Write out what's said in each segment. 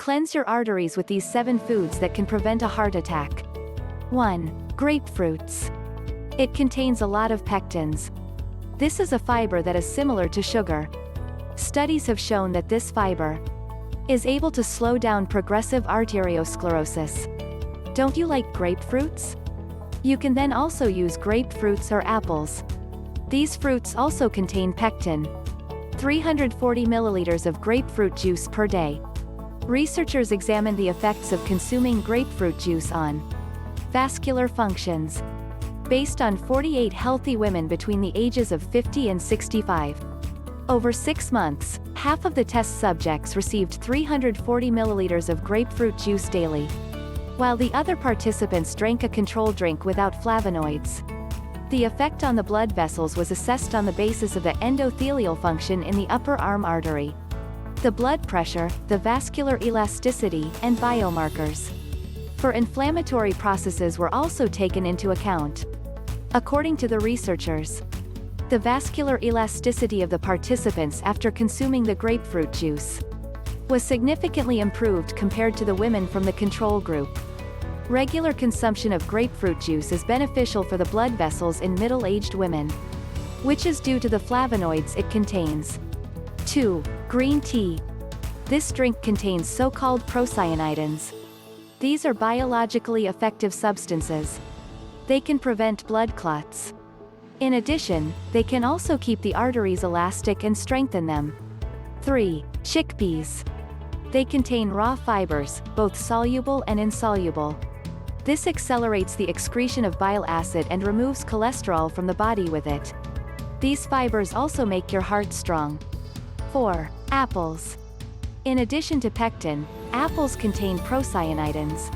Cleanse your arteries with these 7 foods that can prevent a heart attack. 1. Grapefruits. It contains a lot of pectins. This is a fiber that is similar to sugar. Studies have shown that this fiber is able to slow down progressive arteriosclerosis. Don't you like grapefruits? You can then also use grapefruits or apples. These fruits also contain pectin. 340 milliliters of grapefruit juice per day. Researchers examined the effects of consuming grapefruit juice on vascular functions. Based on 48 healthy women between the ages of 50 and 65. Over 6 months, half of the test subjects received 340 milliliters of grapefruit juice daily, while the other participants drank a control drink without flavonoids. The effect on the blood vessels was assessed on the basis of the endothelial function in the upper arm artery, the blood pressure, the vascular elasticity, and biomarkers for inflammatory processes were also taken into account. According to the researchers, the vascular elasticity of the participants after consuming the grapefruit juice was significantly improved compared to the women from the control group. Regular consumption of grapefruit juice is beneficial for the blood vessels in middle-aged women, which is due to the flavonoids it contains. 2. Green tea. This drink contains so-called procyanidins. These are biologically effective substances. They can prevent blood clots. In addition, they can also keep the arteries elastic and strengthen them. 3. Chickpeas. They contain raw fibers, both soluble and insoluble. This accelerates the excretion of bile acid and removes cholesterol from the body with it. These fibers also make your heart strong. 4. Apples. In addition to pectin, apples contain procyanidins,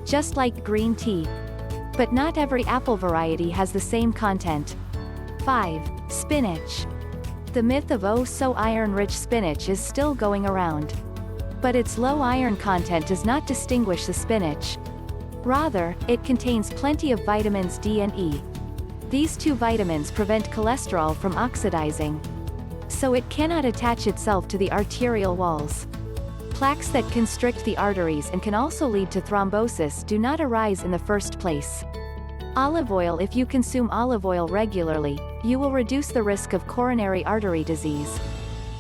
just like green tea. But not every apple variety has the same content. 5. Spinach. The myth of oh-so-iron-rich spinach is still going around. But its low iron content does not distinguish the spinach. Rather, it contains plenty of vitamins D and E. These 2 vitamins prevent cholesterol from oxidizing, so it cannot attach itself to the arterial walls. Plaques that constrict the arteries and can also lead to thrombosis do not arise in the first place. Olive oil. If you consume olive oil regularly, you will reduce the risk of coronary artery disease,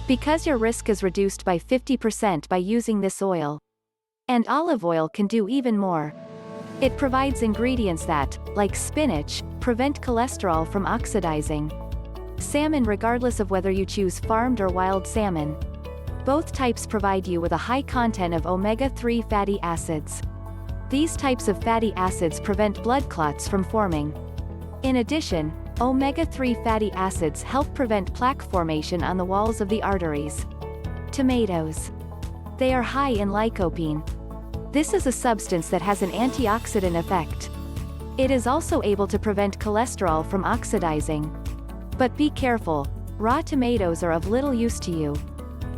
because your risk is reduced by 50% by using this oil. And olive oil can do even more. It provides ingredients that, like spinach, prevent cholesterol from oxidizing. Salmon. Regardless of whether you choose farmed or wild salmon, both types provide you with a high content of omega-3 fatty acids. These types of fatty acids prevent blood clots from forming. In addition, omega-3 fatty acids help prevent plaque formation on the walls of the arteries. Tomatoes. They are high in lycopene. This is a substance that has an antioxidant effect. It is also able to prevent cholesterol from oxidizing. But be careful, raw tomatoes are of little use to you,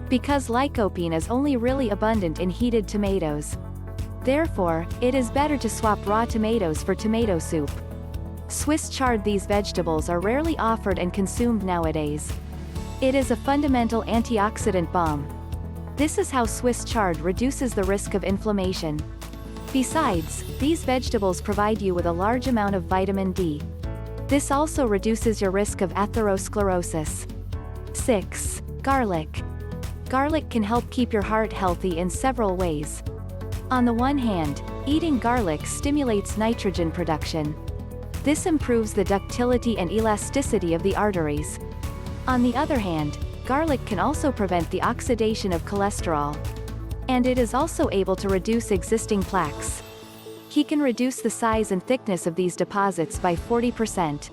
because lycopene is only really abundant in heated tomatoes. Therefore, it is better to swap raw tomatoes for tomato soup. Swiss chard. These vegetables are rarely offered and consumed nowadays. It is a fundamental antioxidant bomb. This is how Swiss chard reduces the risk of inflammation. Besides, these vegetables provide you with a large amount of vitamin D. This also reduces your risk of atherosclerosis. 6. Garlic. Garlic can help keep your heart healthy in several ways. On the one hand, eating garlic stimulates nitrogen production. This improves the ductility and elasticity of the arteries. On the other hand, garlic can also prevent the oxidation of cholesterol. And it is also able to reduce existing plaques. He can reduce the size and thickness of these deposits by 40%.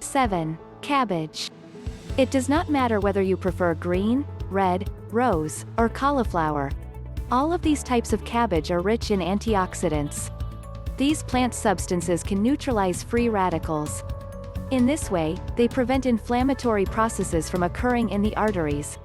7. Cabbage. It does not matter whether you prefer green, red, rose, or cauliflower. All of these types of cabbage are rich in antioxidants. These plant substances can neutralize free radicals. In this way, they prevent inflammatory processes from occurring in the arteries.